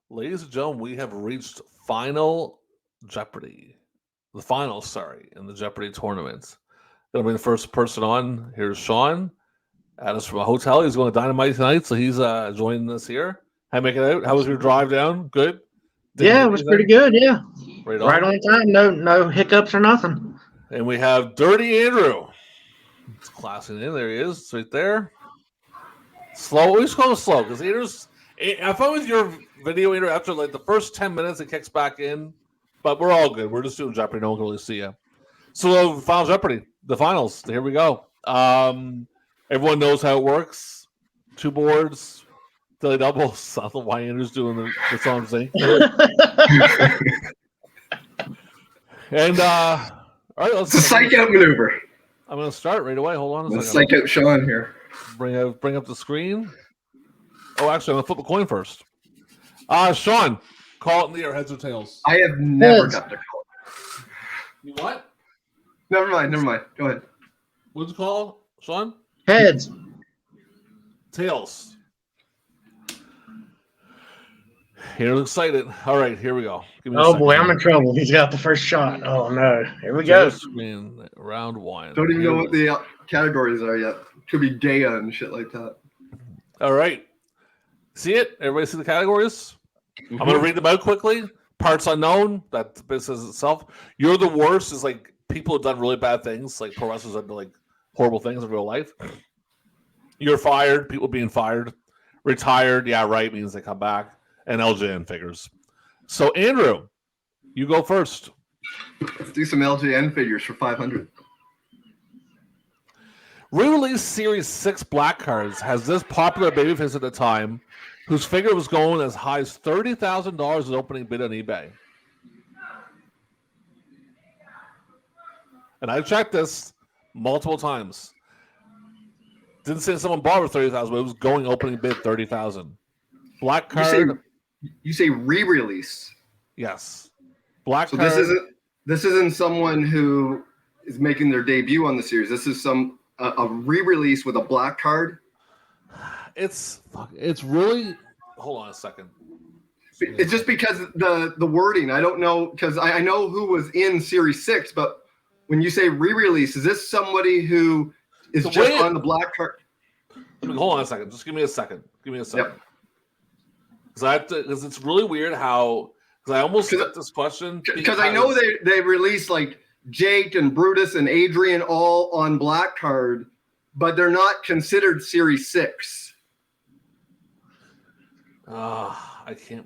Ladies and gentlemen, we have reached final Jeopardy. The finals, sorry, in the Jeopardy tournament. Gonna bring the first person on. Here's Shawn. At us from a hotel. He's going to Dynamite tonight, so he's joining us here. How you make it out? How was your drive down? Good? Didn't Yeah, hit it was pretty anything? good. Yeah, Right right on. on time. No hiccups or nothing. And we have Dirty Andrew. It's classing in. There he is. It's right there. Slow. We just call him slow because Andrew's. I found with your video, Andrew, after like the first 10 minutes, it kicks back in. But we're all good. We're just doing Jeopardy. No one can really see you. So, Final Jeopardy, the finals. Here we go. Everyone knows how it works. Two boards, daily doubles. I don't know why Andrew's doing the song thing. And all right, It's a psych out maneuver. I'm going to start right away. Hold on a Let's second. psych out Shawn here. Bring up the screen. Oh, actually, I'm going to flip a coin first. Shawn, call it in the air, heads or tails. I have never Heads. got to call. You what? Never mind. Go ahead. What'd you call, Shawn? Heads. Tails. You're excited. All right, here we go. Give me a Oh second boy, I'm here. in trouble. He's got the first shot. Oh no. Here we Tail go. screen, round one. Don't even Here know we what go. the categories are yet. Could be Gaia and shit like that. All right. See it? Everybody see the categories? I'm going to read them out quickly. Parts unknown. That says itself. You're the worst is like people have done really bad things. Like pro wrestlers have done like horrible things in real life. You're fired. People being fired. Retired. Yeah, right. Means they come back. And LJN figures. So, Andrew, you go first. Let's do some LJN figures for 500. Re-release Series 6 Black Cards has this popular babyface at the time whose figure was going as high as $30,000 as opening bid on eBay. And I checked this multiple times. Didn't say someone bought it for $30,000, but it was going opening bid $30,000. Black card, You say re-release. yes. Black So card. this isn't someone who is making their debut on the series. This is a re-release with a black card. It's really. Hold on a second. It's just because the wording. I don't know because I know who was in Series 6, but when you say re-release, is this somebody who is just on the black card? Hold on a second. Just give me a second. Yep. Because it's really weird how. Because I almost skipped this question. Because I know they released like Jake and Brutus and Adrian all on black card, but they're not considered Series 6. I can't.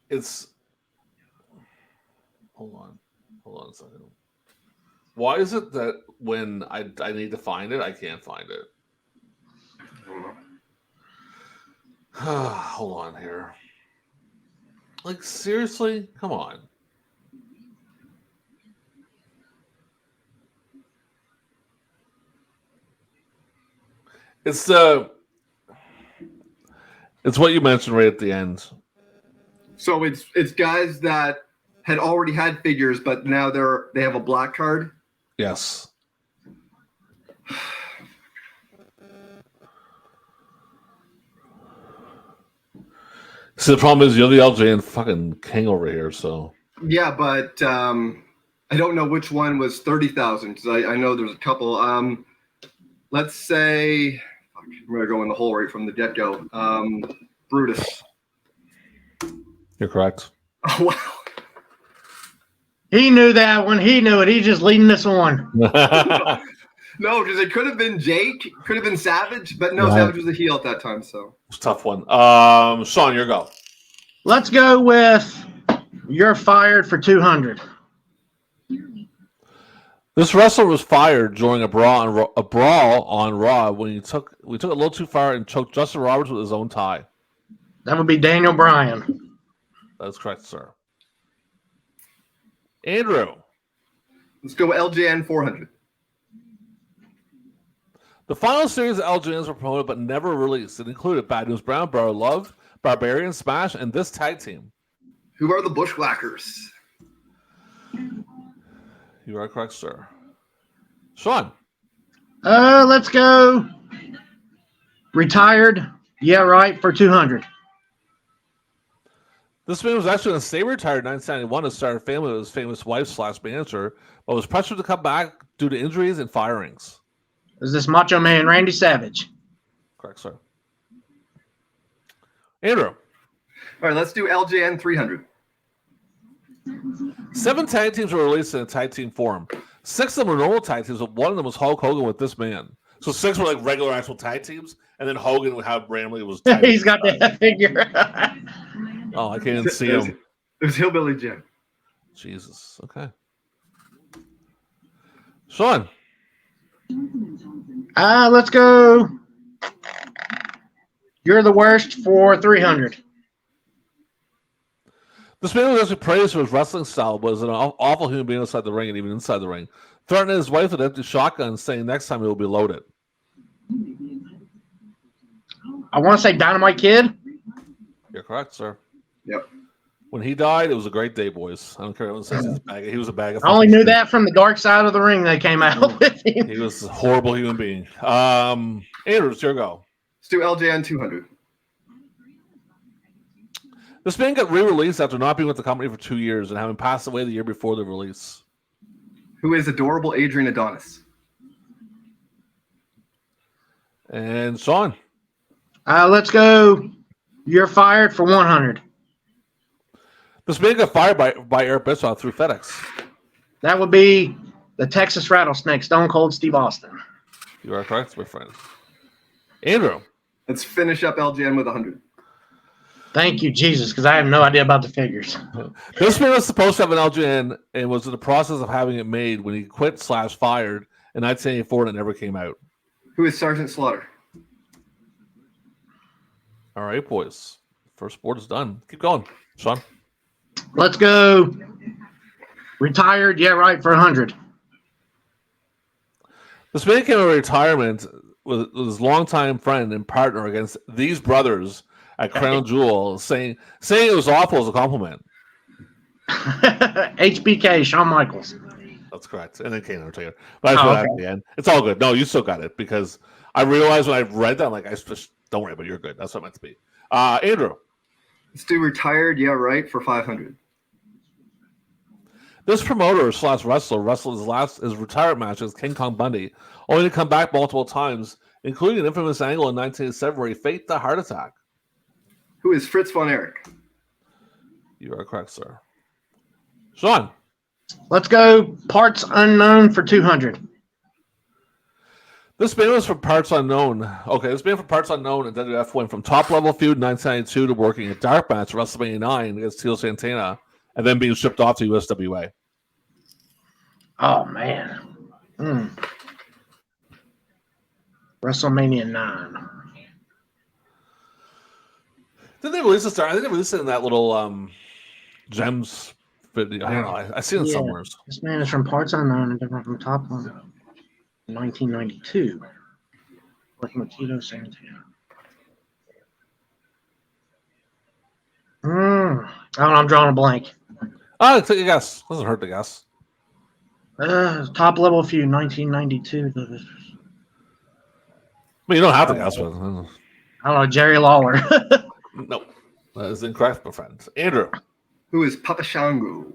It's. Hold on a second. Why is it that when I need to find it, I can't find it? Hold on here. Like, seriously? Come on. It's what you mentioned right at the end. So it's guys that had already had figures, but now they have a black card. Yes. See, the problem is you're the LJN fucking king over here, so. Yeah, but I don't know which one was 30,000 because I know there's a couple. Let's say I'm gonna go in the hole right from the get-go. Brutus. You're correct. Oh wow. He knew that one. He knew it. He's just leading this on. No, because it could have been Jake, could have been Savage, but no, Right. Savage was a heel at that time. So It's a tough one. Shawn, your go. Let's go with you're fired for 200. This wrestler was fired during a brawl on Raw when we took it a little too far and choked Justin Roberts with his own tie. That would be Daniel Bryan. That's correct, sir. Andrew. let's go LJN 400. The final series of LJNs were promoted but never released. It included Bad News Brown, Bar Love, Barbarian Smash, and this tag team. Who are the Bushwhackers? You are correct, sir. Shawn. Let's go retired Yeah, right, for 200. This man was actually going to stay retired in 1991 to start a family with his famous wife / manager, but was pressured to come back due to injuries and firings. Is this Macho Man Randy Savage? Correct, sir. Andrew. All right, let's do LJN 300. 7 tag teams were released in a tag team form. 6 of them were normal tag teams, but one of them was Hulk Hogan with this man. So 6 were like regular actual tag teams, and then Hogan would have randomly was. He's got that figure. Oh, I can't even see him. It was Hillbilly Jim. Jesus. Okay. Shawn. Let's go. You're the worst for 300. This man was actually praised for his wrestling style, but was an awful human being outside the ring and even inside the ring. Threatening his wife with an empty shotgun, saying next time he will be loaded. I want to say Dynamite Kid. You're correct, sir. Yep. When he died, it was a great day, boys. I don't care what says. He was a bag of. I only knew that from the Dark Side of the Ring they came out with him. He was a horrible human being. Andrew, it's your go. Let's do LJN 200. This man got re-released after not being with the company for 2 years and having passed away the year before the release. Who is adorable Adrian Adonis? And Shawn. Let's go. You're fired for 100. This man got fired by Eric Bischoff through FedEx. That would be the Texas Rattlesnake, Stone Cold Steve Austin. You are correct, my friend. Andrew. Let's finish up LJN with 100. Thank you, Jesus, because I have no idea about the figures. This man was supposed to have an LJN and was in the process of having it made when he quit / fired in 1984 and it never came out. Who is Sergeant Slaughter? All right, boys. First board is done. Keep going, Shawn. Let's go. Retired, yeah, right, for 100. This man came out of retirement with his longtime friend and partner against these brothers at Crown Jewel, saying it was awful as a compliment. HBK, Shawn Michaels. That's correct. And then Kane Undertaker. But I just at the end. It's all good. No, you still got it because I realized when I read that, I'm like, I just don't worry, but you're good. That's what it meant to be. Andrew. Let's do retired, yeah, right, for 500. This promoter / wrestler wrestled his retirement match as King Kong Bundy, only to come back multiple times, including an infamous angle in 1987 where he faked a heart attack. Who is Fritz von Erich? You are correct, sir. Shawn. Let's go. Parts unknown for 200. This man was from Parts Unknown. Okay, this man from Parts Unknown and WWF went from top level feud in 1992 to working a dark match at WrestleMania 9 against Tito Santana and then being shipped off to USWA. Oh, man. WrestleMania 9. Did they release this? I think they released it in that little Gems video. I don't know. I seen it somewhere. This man is from Parts Unknown and different from Top One. 1992. Working with Tito Santana. I don't know. I'm drawing a blank. Oh, take a guess. Doesn't hurt to guess. Top level feud, 1992. Well, you don't have to guess. But, I don't know. Jerry Lawler. no, that is incorrect, my friend. Andrew. Who is Papa Shango?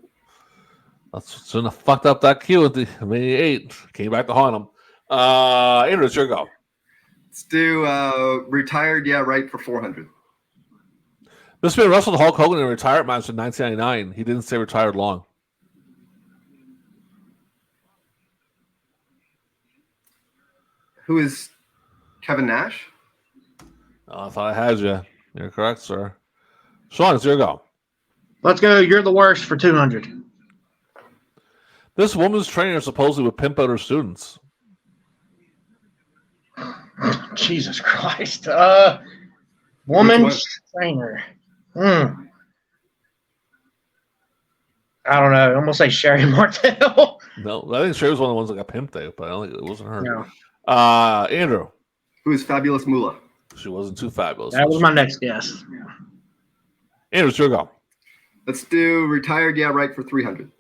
That's shouldn't have fucked up that cue at the Mania 8. Came back to haunt him. Andrew, it's your go. Let's do retired, yeah, right, for 400. This man wrestled Hulk Hogan in a retirement match in 1999. He didn't stay retired long. Who is Kevin Nash? Oh, I thought I had you. You're correct, sir. Shawn, it's your go. Let's go. You're the worst for 200. This woman's trainer supposedly would pimp out her students. Jesus Christ. Woman's trainer. I don't know. I'm going to say Sherry Martel. No, I think Sherry was one of the ones that got pimped out, but I don't think it wasn't her. No. Andrew. Who is Fabulous Moolah? She wasn't too fabulous. That was my next guess. Andrew, it's your go. Let's do retired, yeah, right, for 300.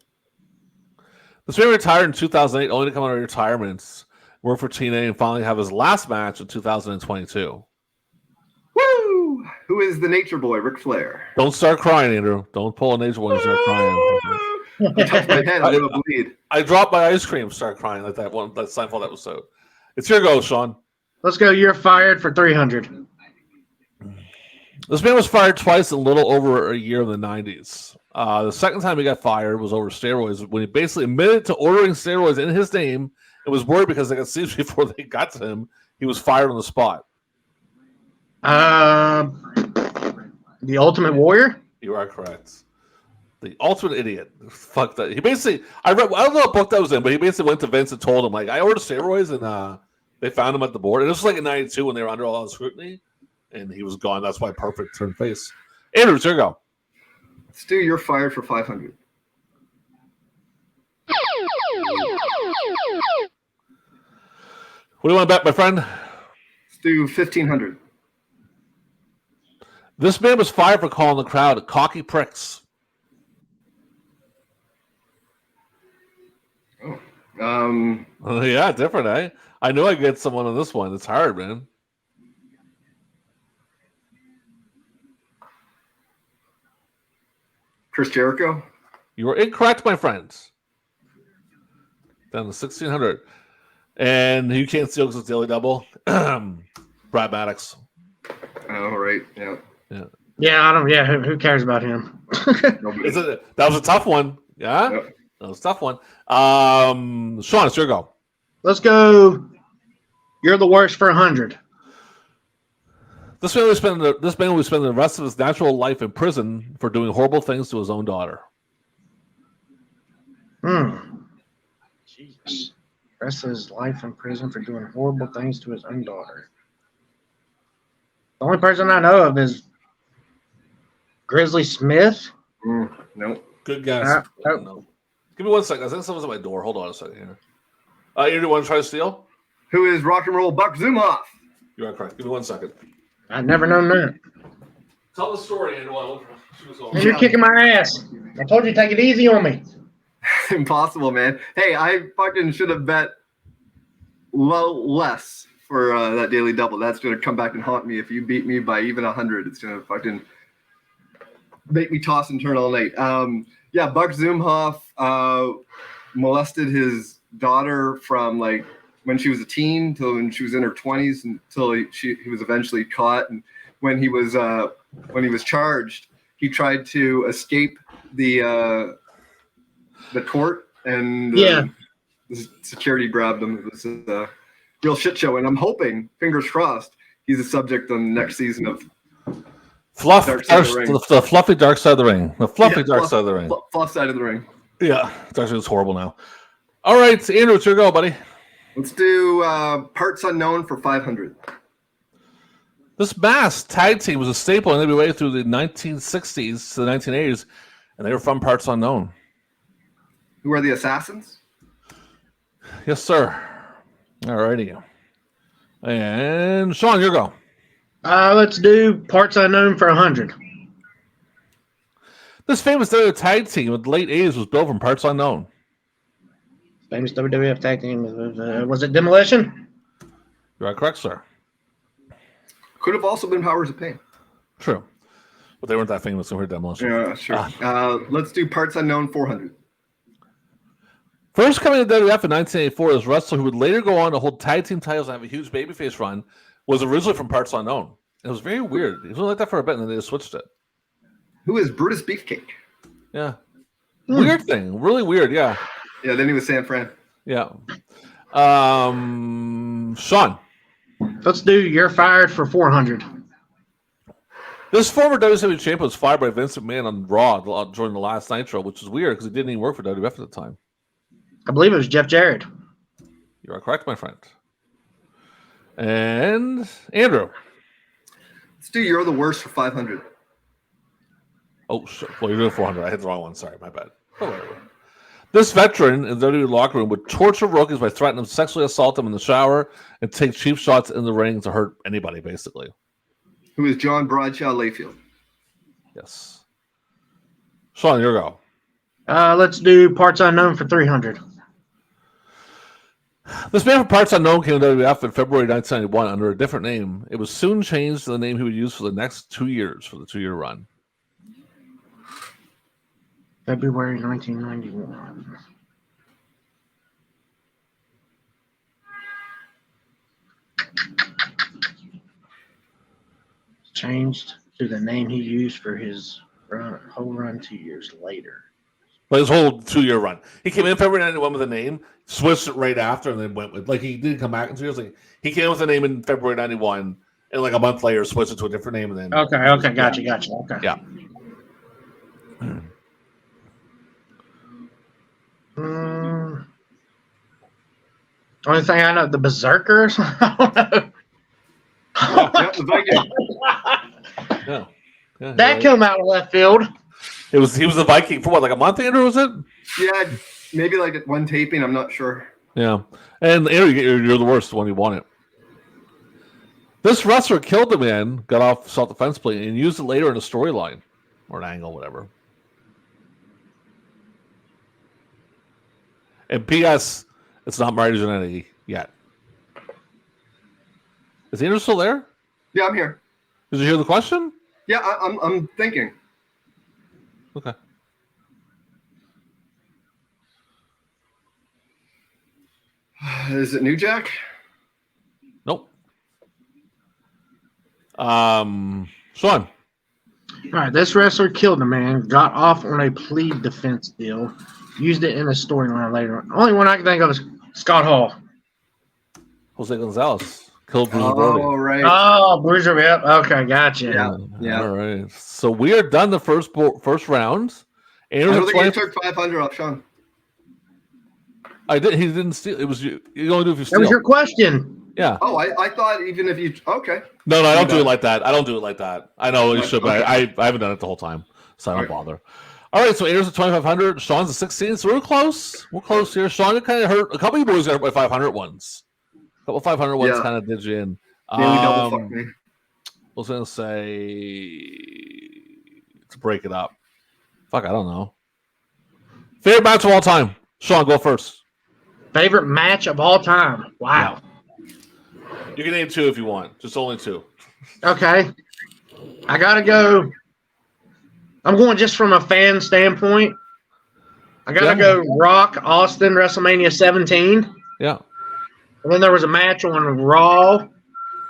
This man retired in 2008, only to come out of retirement, work for TNA, and finally have his last match in 2022. Woo! Who is the Nature Boy, Ric Flair? Don't start crying, Andrew. Don't pull a nature boy and start crying. I touched my head, a little bleed. I dropped my ice cream, start crying like that Seinfeld episode. It's your go, Shawn. Let's go. You're fired for 300. This man was fired twice in a little over a year in the 90s. The second time he got fired was over steroids when he basically admitted to ordering steroids in his name and was worried because they got seized before they got to him. He was fired on the spot. The Ultimate Warrior? You are correct. The ultimate idiot. Fuck that. He basically, I don't know what book that was in, but he basically went to Vince and told him, like, I ordered steroids and they found him at the board. And this was like in 92 when they were under all the scrutiny. And he was gone. That's why Perfect turned face. Andrew, here you go. Stu, you're fired for 500. What do you want to bet, my friend? Stu, 1,500. This man was fired for calling the crowd cocky pricks. Yeah, different, eh? I knew I'd get someone on this one. It's hard, man. Chris Jericho? You were incorrect, my friends. Down to 1,600. And you can't steal because it's daily double. Brad Maddox. Oh, right. Yeah. Yeah, I don't. Yeah, who cares about him? That was a tough one. Yeah? Yep. That was a tough one. Shawn, it's your go. Let's go. You're the worst for 100. This man will spend the rest of his natural life in prison for doing horrible things to his own daughter. Jesus. Rest of his life in prison for doing horrible things to his own daughter. The only person I know of is Grizzly Smith. Nope. Good guess. No. Give me 1 second. I think someone's at my door. Hold on a second here. You want to try to steal? Who is Rock and Roll Buck Zumhoff? You are correct. Give me 1 second. I've never known that. Tell the story, Andrew. You're kicking my ass. I told you to take it easy on me. Impossible, man. Hey, I fucking should have bet less for that daily double. That's going to come back and haunt me. If you beat me by even 100, it's going to fucking make me toss and turn all night. Yeah, Buck Zumhoff molested his daughter from like when she was a teen till when she was in her 20s until he was eventually caught. And when he was charged, he tried to escape the court, and the security grabbed him. It was a real shit show, and I'm hoping, fingers crossed, he's a subject on the next season of the fluffy dark side of the ring. The fluffy dark side of the ring. Fluff side of the ring. Yeah, it's actually horrible now. All right, Andrew, it's your go, buddy. Let's do Parts Unknown for 500. This masked tag team was a staple in NWA through the 1960s to the 1980s, and they were from Parts Unknown. Who are the Assassins? Yes, sir. All righty. And Shawn, your go. Let's do Parts Unknown for 100. This famous WWE tag team of the late 80s was built from Parts Unknown. Famous WWF tag team. Was it Demolition? You are correct, sir. Could have also been Powers of Pain. True. But they weren't that famous, so we're Demolition. Yeah, sure. Let's do Parts Unknown 400. First coming to WWF in 1984, this wrestler who would later go on to hold tag team titles and have a huge babyface run was originally from Parts Unknown. It was very weird. It was only like that for a bit, and then they just switched it. Who is Brutus Beefcake? Yeah. Weird thing. Really weird, yeah. Yeah, then he was San Fran. Yeah. Shawn. Let's do You're Fired for 400. This former WWE champion was fired by Vince McMahon on Raw during the last Nitro, which is weird because he didn't even work for WWF at the time. I believe it was Jeff Jarrett. You are correct, my friend. And Andrew. Let's do You're the Worst for 500. Oh, shit. Well, you're doing 400. I hit the wrong one. Sorry, my bad. Oh, whatever. This veteran in the WWE locker room would torture rookies by threatening to sexually assault them in the shower and take cheap shots in the ring to hurt anybody, basically. Who is John Bradshaw Layfield? Yes. Shawn, your go. Let's do Parts Unknown for 300. This man from parts unknown came to WWF in February 1991 under a different name. It was soon changed to the name he would use for the next 2 years for the 2-year run. February 1991. Changed to the name he used for his whole run 2 years later. But his whole 2-year run. He came in February 91 with a name, switched it right after, and then went with, like, he didn't come back in 2 years. Like, he came with a name in February 91, and like a month later, switched it to a different name. And then Okay, gotcha. Okay. Yeah. Only thing I know, the Berserkers. I don't know. The Viking. Yeah. That came out of left field. He was a Viking for what, like a month, Andrew, was it? Yeah, maybe like at one taping. I'm not sure. Yeah. And Andrew, you're the worst one. You won it. This wrestler killed the man, got off self-defense plate, and used it later in a storyline or an angle, whatever. And P.S., it's not Marty Jannetty yet. Is Andrew still there? Yeah, I'm here. Did you hear the question? Yeah, I'm thinking. Okay. Is it New Jack? Nope. Shawn. All right, this wrestler killed a man, got off on a plea defense deal, used it in a storyline later. Only one I can think of is Scott Hall. Jose Gonzalez killed Bruiser Brody. Oh, right. Oh, Bruiser, yep. Okay, gotcha. Yeah. All right. So we are done the first round. Andrew I don't think 20... you took 500 off Shawn. I did. He didn't steal. It was you. You only do if you steal. That was your question. Yeah. Oh, I thought even if you okay. No, I don't do it like that. I don't do it like that. I know you should, but Okay. I haven't done it the whole time, so I don't bother. All right, so Andrew's at 2,500. Shawn's at 16, so we're close. We're close here. Shawn kind of hurt. A couple of you boys got hurt by 500 ones. A couple of 500 ones kind of did you in. Nearly double fucked me. I was going to say to break it up. Fuck, I don't know. Favorite match of all time. Shawn, go first. Favorite match of all time. Wow. You can name 2 if you want. Just only 2. Okay. I got to go. I'm going just from a fan standpoint. I got to go Rock, Austin, WrestleMania 17. Yeah. And then there was a match on Raw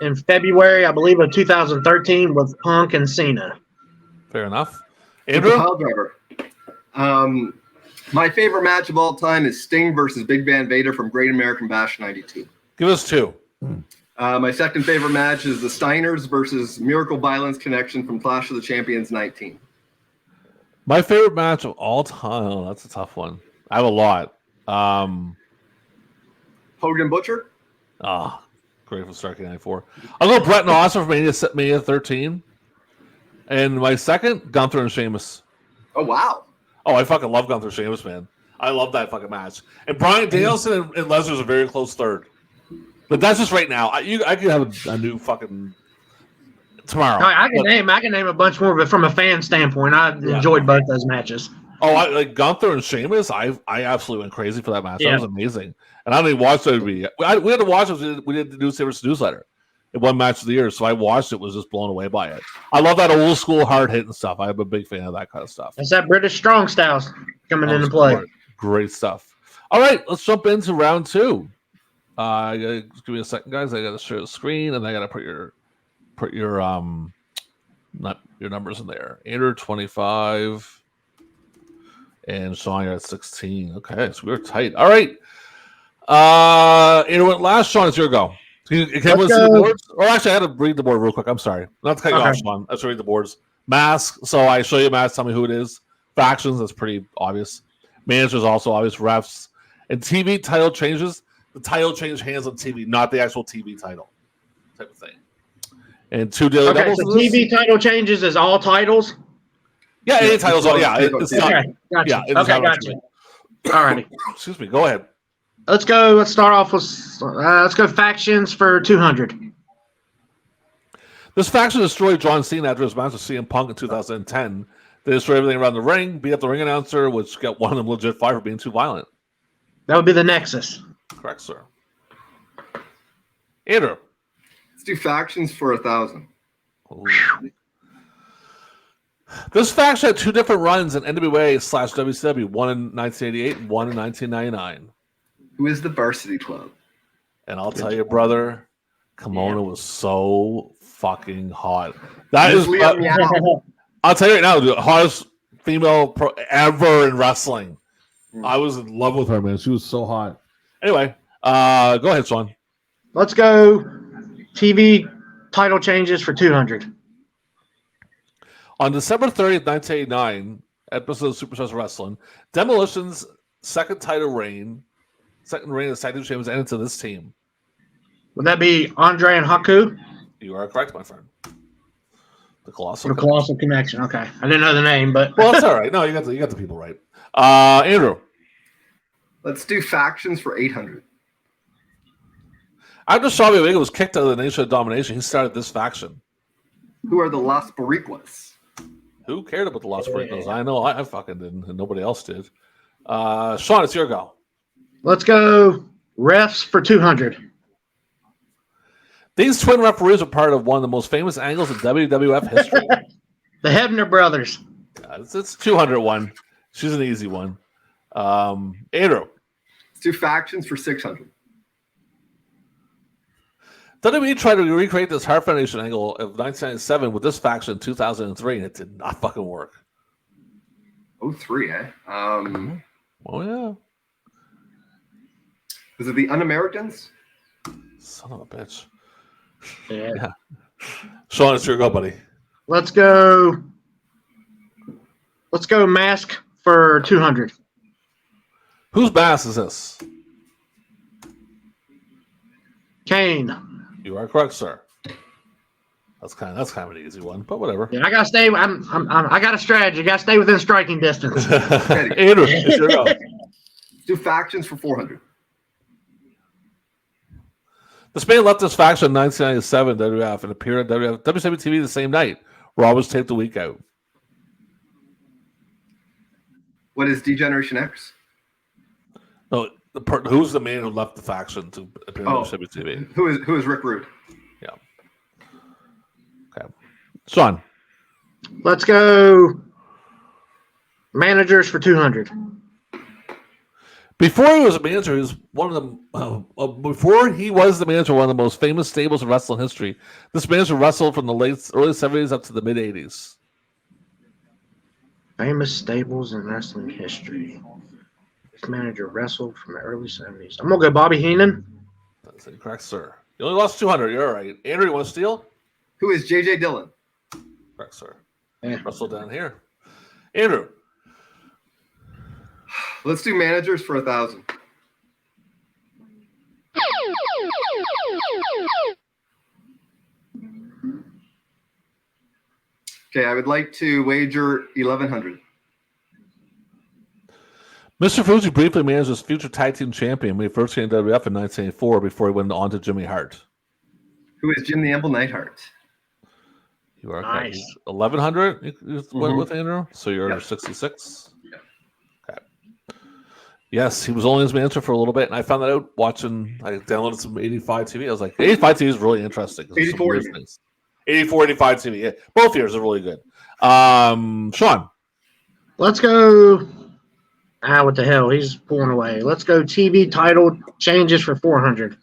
in February, I believe, of 2013 with Punk and Cena. Fair enough. Andrew? Andrew? Driver. My favorite match of all time is Sting versus Big Van Vader from Great American Bash 92. Give us 2. My second favorite match is the Steiners versus Miracle Violence Connection from Clash of the Champions 19. My favorite match of all time. Oh, that's a tough one. I have a lot. Hogan Butcher? Grateful Starkey 94. I'll go Brett and Austin from Mania 13. And my second, Gunther and Sheamus. Oh, wow. Oh, I fucking love Gunther and Sheamus, man. I love that fucking match. And Bryan Danielson and Lesnar's a very close third. But that's just right now. I could have a new fucking tomorrow. I can name a bunch more, but from a fan standpoint, I enjoyed both those matches. Oh, like Gunther and Sheamus, I absolutely went crazy for that match. That was amazing. And I didn't even watch WWE. We had to watch it. We did the newsletter. It won match of the year, so I watched it. Was just blown away by it. I love that old school hard hitting stuff. I'm a big fan of that kind of stuff. It's that British strong styles coming into play. Great stuff. All right, let's jump into round 2. Give me a second, guys. I got to share the screen, and I got to put your not your numbers in there. Andrew 25, and Shawn, you're at 16. Okay, so we're tight. All right. Andrew went last. Shawn, it's your go. Can we see the boards? Or actually, I had to read the board real quick. I'm sorry. Not to cut you off, Shawn. I should read the boards. Mask. So I show you mask. Tell me who it is. Factions. That's pretty obvious. Managers also obvious. Refs. And TV title changes. The title changed hands on TV, not the actual TV title type of thing. And 2 daily doubles. So TV title changes is all titles? Yeah, any titles. It's not. Okay, gotcha. Yeah, Gotcha. All righty. Excuse me. Go ahead. Let's go. Let's start off with let's go factions for 200. This faction destroyed John Cena after his match with CM Punk in 2010. They destroyed everything around the ring, beat up the ring announcer, which got one of them legit fired for being too violent. That would be the Nexus. Correct, sir. Andrew. Let's do factions for 1,000. Ooh. This faction had 2 different runs in NWA/WCW, one in 1988 and one in 1999. Who is the Varsity Club? And I'll tell you, brother, Kimona was so fucking hot. That is, I'll tell you right now, the hottest female pro ever in wrestling. I was in love with her, man. She was so hot. Anyway, go ahead, Shawn. Let's go TV title changes for 200. On December 30th, 1989, episode of Superstars Wrestling, Demolition's second reign as tag team champions ended to this team. Would that be Andre and Haku? You are correct, my friend. The Colossal Connection. Okay, I didn't know the name, but well, that's all right. No, you got the people right. Andrew. Let's do factions for 800. After Shabby Omega was kicked out of the Nation of Domination, he started this faction. Who are the Las Boricuas? Who cared about the Las Boricuas? I know I fucking didn't, and nobody else did. Shawn, it's your go. Let's go refs for 200. These twin referees are part of one of the most famous angles in WWF history. The Hebner brothers. It's 201. She's an easy one. Andrew. Let's do factions for 600. WWE tried to recreate this Heart Foundation angle of 1997 with this faction in 2003, and it did not fucking work. 03, eh? Oh, yeah. Was it the Un-Americans? Son of a bitch. Yeah. Shawn, it's your go, buddy. Let's go mask for 200. Whose bass is this? Kane. You are correct, sir. That's kind of an easy one, but whatever. Yeah, I gotta stay. I got a strategy. Got to stay within striking distance. Andrew, it's your go. Do factions for 400. This man left this faction in 1997 WWF and appeared on WCW TV the same night. Raw was taped a week out. What is D-Generation X? No, who's the man who left the faction to appear on WCW TV? Who is Rick Rude? Yeah. Okay. Shawn. Let's go managers for 200. Before he was a manager, he was one of the before he was the manager of one of the most famous stables in wrestling history. This manager wrestled from the early 70s up to the mid 80s. Famous stables in wrestling history. This manager wrestled from the early 70s. I'm gonna go Bobby Heenan. That's incorrect, sir. You only lost 200. You're all right. Andrew, you want to steal? Who is J.J. Dillon? Correct, sir. Yeah. Wrestle down here. Andrew. Let's do managers for 1,000. Okay, I would like to wager 1,100. Mr. Fuji briefly managed as future tag team champion when he first came to WWF in 1984 before he went on to Jimmy Hart. Who is Jim the Anvil Neidhart? You are nice. 1,100 you went with Andrew, so you're 66. Okay. Yes, he was only his manager for a little bit, and I found that out watching. I downloaded some 85 TV. I was like, 85 TV is really interesting. 84. 84, 85 TV. Yeah, both years are really good. Shawn. Let's go. What the hell? He's pulling away. Let's go TV title changes for 400.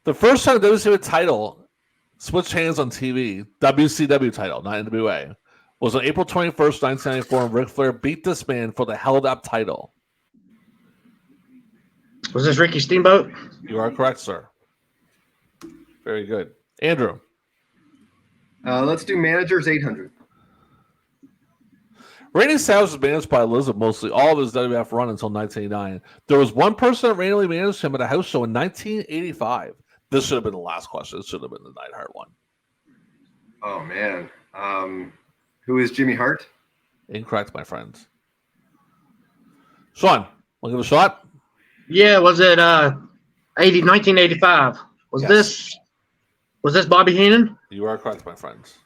The first time the WCW title switched hands on TV, WCW title, not NWA, was on April 21st, 1994, and Ric Flair beat this man for the held-up title. Was this Ricky Steamboat? You are correct, sir. Very good. Andrew. Let's do managers 800. Randy Savage was managed by Elizabeth mostly all of his WWF run until 1989. There was one person that randomly managed him at a house show in 1985. This should have been the last question. This should have been the Neidhart one. Oh, man. Who is Jimmy Hart? Incorrect, my friends. Shawn, want to give it a shot? Yeah, was it 1985? Was this Bobby Heenan? You are correct, my friends.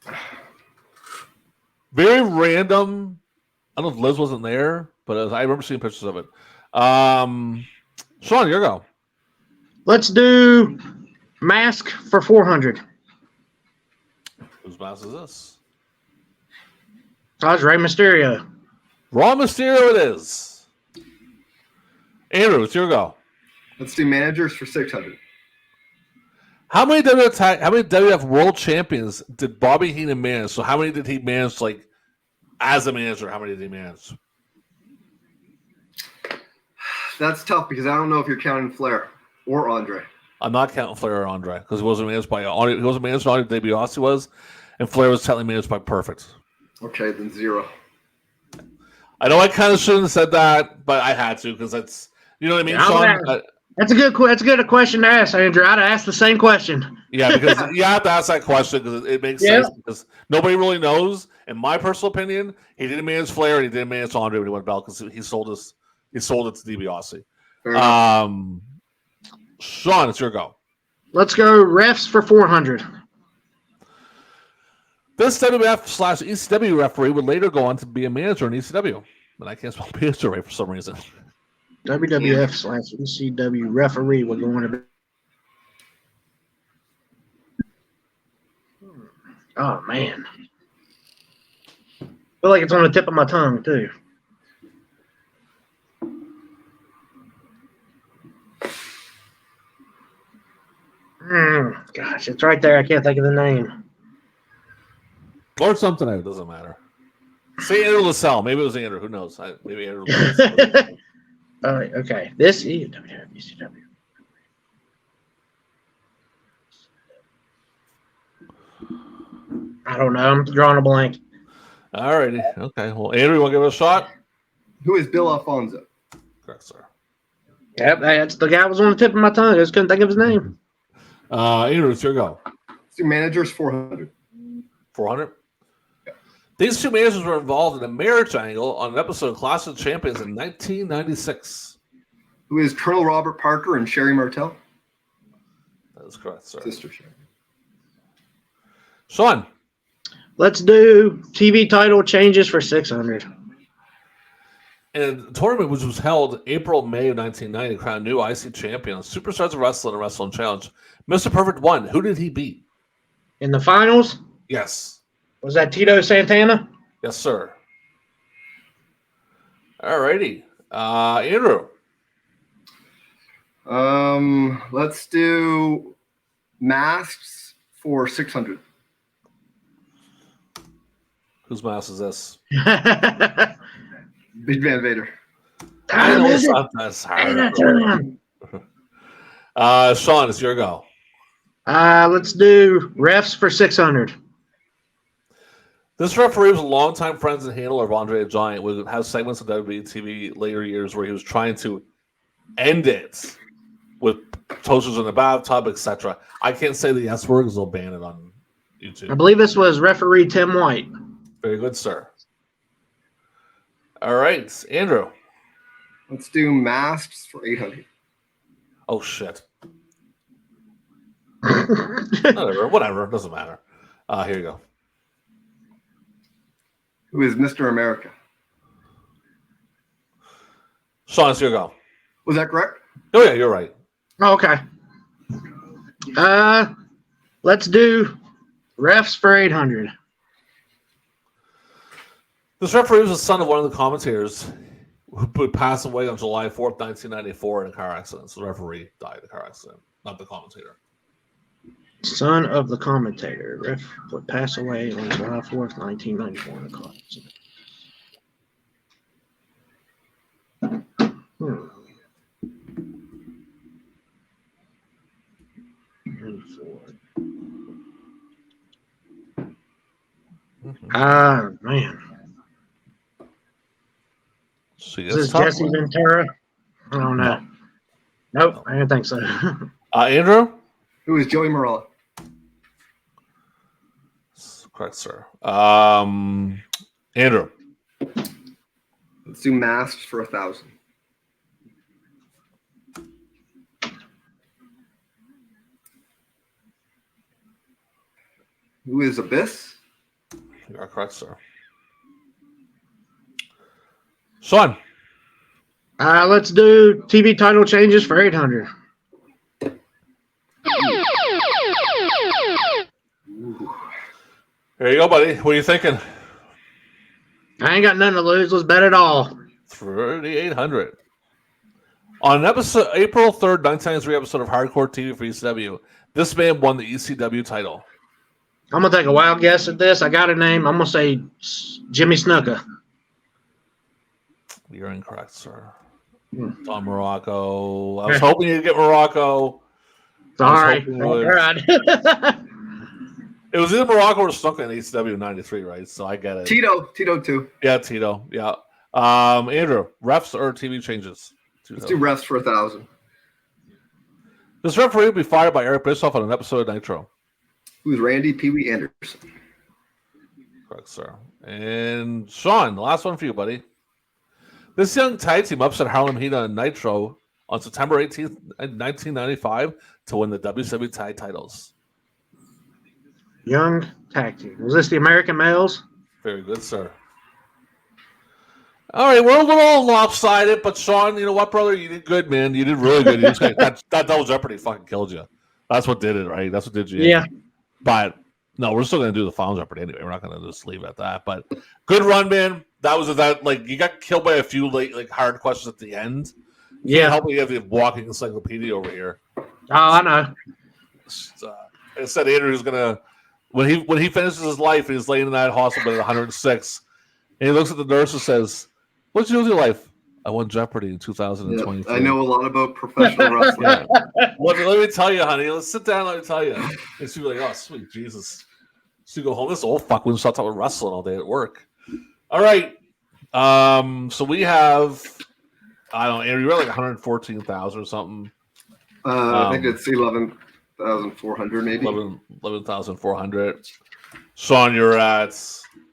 Very random. I don't know if Liz wasn't there, but I remember seeing pictures of it. Shawn, your go. Let's do mask for 400. Whose mask is this? That's Rey Mysterio. Raw Mysterio it is. Andrew, it's your go. Let's do managers for 600. How many WWF World Champions did Bobby Heenan manage? So how many did he manage, like, as a manager? How many did he manage? That's tough because I don't know if you're counting Flair or Andre. I'm not counting Flair or Andre because he wasn't managed by Andre. He wasn't managed by Andre DiBiase was, and Flair was technically managed by Perfect. Okay, then 0. I know I kind of shouldn't have said that, but I had to because that's, you know what I mean, Shawn? That's a good question to ask, Andrew. I'd ask the same question. Yeah, because you have to ask that question because it makes sense because nobody really knows. In my personal opinion, he didn't manage Flair and he didn't manage Andre when he went belt because he sold it to DiBiase. Shawn, it's your go. Let's go refs for 400. This WWF/ECW referee would later go on to be a manager in ECW, but I can't spell manager right for some reason. WWF/ECW referee would go on to be. Oh man, I feel like it's on the tip of my tongue too. Gosh, it's right there. I can't think of the name. Or something. It doesn't matter. Say Andrew LaSalle. Maybe it was Andrew. Who knows? Maybe Andrew. All right. Okay. This is WCW. I don't know. I'm drawing a blank. All righty. Okay. Well, Andrew, you want to give it a shot? Who is Bill Alfonso? Correct, sir. Yep, that's the guy was on the tip of my tongue. I just couldn't think of his name. Andrew, it's your go. Let's do managers 400. 400? Yeah. These two managers were involved in a marriage angle on an episode of Clash of Champions in 1996. Who is Colonel Robert Parker and Sherry Martel? That is correct, sir. Sister Sherry. Shawn. Let's do TV title changes for 600. And the tournament, which was held April, May of 1990, crowned new IC champion, Superstars of Wrestling and Wrestling Challenge. Mr. Perfect won. Who did he beat? In the finals? Yes. Was that Tito Santana? Yes, sir. All righty. Andrew. Let's do masks for 600. Whose mask is this? Big Van Vader. I know it's not that hard. Shawn, it's your go. Let's do refs for 600. This referee was a longtime friend and handler of Andre the Giant. Would have segments of WTV later years where he was trying to end it with toasters in the bathtub, etc. I can't say the S word because they'll ban it on YouTube. I believe this was referee Tim White. Very good, sir. All right, Andrew. Let's do masks for 800. Oh, shit. Whatever. Doesn't matter. Here you go. Who is Mr. America? Shawn, it's your go. Was that correct? Oh, yeah, you're right. Oh, okay. Let's do refs for 800. This referee was the son of one of the commentators who would pass away on July 4th, 1994 in a car accident. So the referee died in a car accident, not the commentator. Son of the commentator. Ref would pass away on July 4th, 1994 in a car accident. 94. Man. Is this Jesse Ventura? I don't know. Nope, I didn't think so. Andrew? Who is Joey Morella? Correct, sir. Andrew. Let's do masks for 1,000. Who is Abyss? You are correct, sir. Shawn. Let's do TV title changes for 800. There you go, buddy. What are you thinking? I ain't got nothing to lose. Let's bet it all. 3,800. On an episode, April 3rd, 1993 episode of Hardcore TV for ECW, this man won the ECW title. I'm going to take a wild guess at this. I got a name. I'm going to say Jimmy Snuka. You're incorrect, sir. Tom Morocco. I was hoping you'd get Morocco. Sorry. All right. It was either Morocco or Snuka in ECW 93, right? So I get it. Tito too. Yeah, Tito. Yeah. Andrew, refs or TV changes? Let's do refs for 1,000. This referee will be fired by Eric Bischoff on an episode of Nitro. Who's Randy Pee Wee Anderson? Correct, sir. And Shawn, the last one for you, buddy. This young tag team upset Harlem Heat on Nitro on September 18th, 1995 to win the WCW tag titles. Young tag team. Was this the American Males? Very good, sir. All right, we're a little lopsided, but Shawn, you know what, brother? You did good, man. You did really good. You just that Double Jeopardy fucking killed you. That's what did it, right? That's what did you. Yeah. But no, we're still going to do the Final Jeopardy anyway. We're not going to just leave it at that. But good run, man. That was that. Like you got killed by a few like hard questions at the end. Yeah. Help me have the walking encyclopedia over here. Oh, I know. I said Andrew's gonna when he finishes his life and he's laying in that hospital at 106, and he looks at the nurse and says, "What'd you do with your life?" "I won Jeopardy in 2020." Yeah, I know a lot about professional wrestling. Let me tell you, honey. Let's sit down. Let me tell you. And she'd be like, "Oh, sweet Jesus." She'd go home. This old fuck wouldn't stop talking about wrestling all day at work. All right. So we have, I don't know, Andrew, you're like 114,000 or something. I think it's 11,400 maybe. 11,400. Shawn, you're at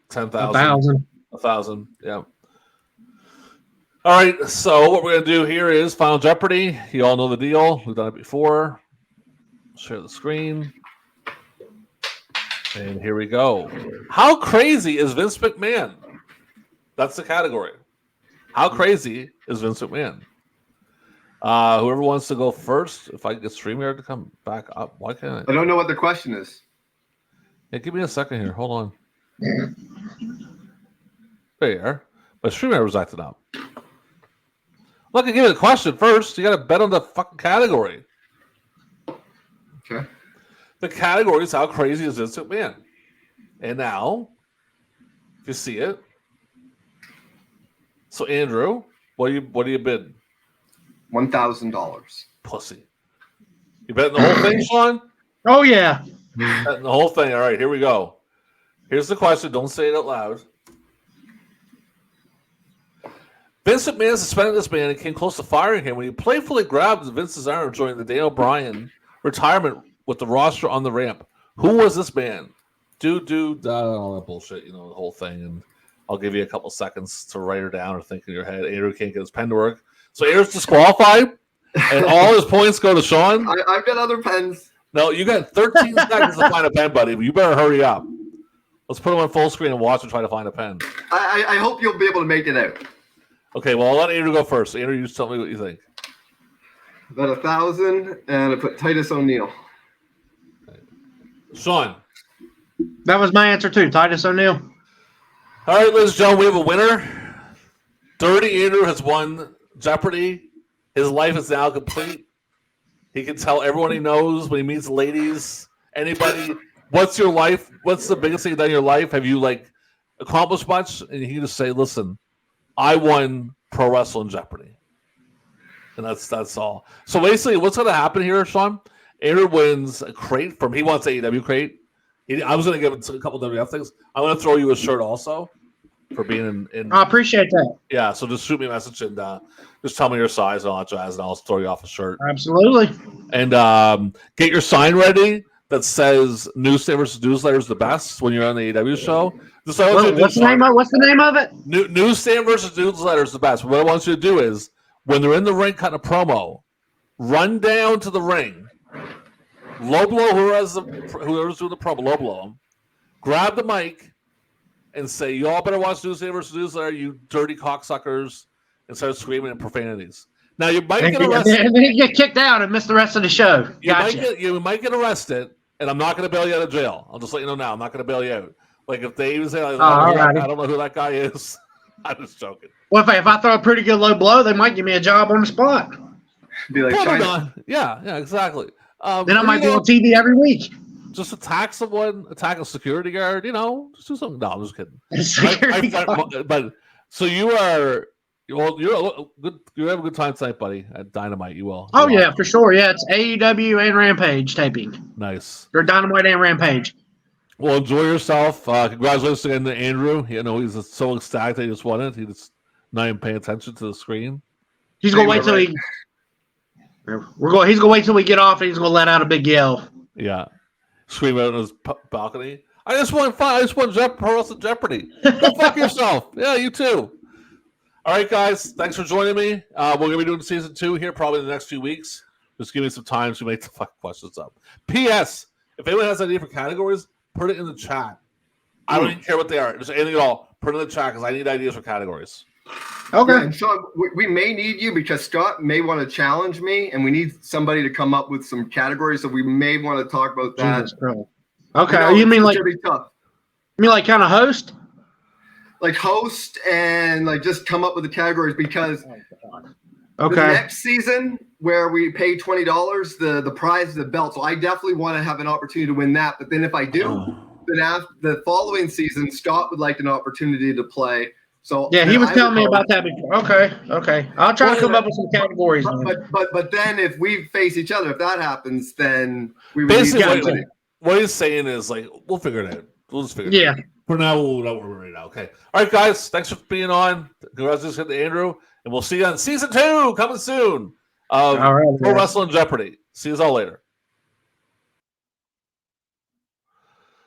10,000. 1,000. Yeah. All right. So what we're going to do here is Final Jeopardy. You all know the deal. We've done it before. Share the screen. And here we go. How crazy is Vince McMahon? That's the category. How crazy is Vince McMahon? Whoever wants to go first, if I can get StreamYard to come back up, why can't I? I don't know what the question is. Yeah, give me a second here. Hold on. There you are. But StreamYard was acting up. Look, I give you the question first. You got to bet on the fucking category. Okay. The category is how crazy is Vince McMahon. And now, if you see it. So, Andrew, what do you bid? $1,000. Pussy. You betting the whole thing, Shawn? Oh, yeah. Betting the whole thing. All right, here we go. Here's the question. Don't say it out loud. Vince McMahon suspended this man and came close to firing him when he playfully grabbed Vince's arm during the Daniel Bryan retirement with the roster on the ramp. Who was this man? All that bullshit, the whole thing. And I'll give you a couple seconds to write her down or think in your head. Andrew can't get his pen to work. So Andrew's disqualified, and all his points go to Shawn. I've got other pens. No, you got 13 seconds to find a pen, buddy, but you better hurry up. Let's put him on full screen and watch him try to find a pen. I hope you'll be able to make it out. Okay, well, I'll let Andrew go first. Andrew, you just tell me what you think. About 1,000, and I put Titus O'Neil. Shawn. That was my answer, too. Titus O'Neil. All right, ladies and gentlemen, we have a winner. Dirty Andrew has won Jeopardy. His life is now complete. He can tell everyone he knows when he meets ladies, anybody, what's your life? What's the biggest thing you've done in your life? Have you, accomplished much? And he can just say, listen, I won Pro Wrestling Jeopardy. And that's all. So basically, what's going to happen here, Shawn? Andrew wins a crate from, he wants AEW crate. I was going to give him a couple WF things. I'm going to throw you a shirt also for being in. I appreciate that. Yeah, so just shoot me a message and just tell me your size and all that jazz, and I'll throw you off a shirt. Absolutely. And get your sign ready that says Newsday versus Newsletter is the best when you're on the AEW show. What's the name of it? Newsstand versus Newsletter is the best. What I want you to do is, when they're in the ring cutting a promo, run down to the ring, low blow whoever's doing the promo, low blow them, grab the mic, and say, y'all better watch Newsday versus Newsletter, you dirty cocksuckers, and start screaming in profanities. Now, you might get arrested. And then you get kicked out and miss the rest of the show. You might get arrested, and I'm not going to bail you out of jail. I'll just let you know now. I'm not going to bail you out. Like if they even say, like, alrighty. I don't know who that guy is. I'm just joking. Well, if I throw a pretty good low blow, they might give me a job on the spot. Be like Probably China. not. Yeah, exactly. Then I might be on TV every week. Just attack someone, attack a security guard. Just do something. No, I'm just kidding. But so you are. Well, you're good. You have a good time tonight, buddy. At Dynamite, you will. Oh yeah, for sure. Yeah, it's AEW and Rampage taping. Nice. Or Dynamite and Rampage. Well, enjoy yourself. Congratulations again to Andrew. He's so ecstatic that he just won it. He just not even paying attention to the screen. He's gonna wait till he's gonna wait till we get off, and he's gonna let out a big yell. Yeah, scream out on his balcony. I just won Pro Wrestling Jeopardy. Go fuck yourself. Yeah, you too. All right, guys. Thanks for joining me. We're gonna be doing season 2 here probably in the next few weeks. Just give me some time to make the fuck questions up. P.S. If anyone has an idea for categories, put it in the chat. I don't even care what they are. Just anything at all. Put it in the chat because I need ideas for categories. Okay. Yeah, and Shawn, we may need you because Scott may want to challenge me, and we need somebody to come up with some categories. So we may want to talk about that. Okay. You mean like tough. You mean like kind of host? Like host and like just come up with the categories because the Okay. next season where we pay $20, the prize is the belt. So I definitely want to have an opportunity to win that. But then if I do, then after the following season, Scott would like an opportunity to play. So Yeah, he was telling me about that before. Okay. I'll try to come up with some categories. But then if we face each other, if that happens, then we would Basically, need what he's saying is like we'll figure it out. We'll just figure it out. Yeah. For now, we'll not worry right now. Okay. All right, guys. Thanks for being on. Congratulations to Andrew, and we'll see you on season 2 coming soon. All right, Pro Wrestling Jeopardy. See you all later.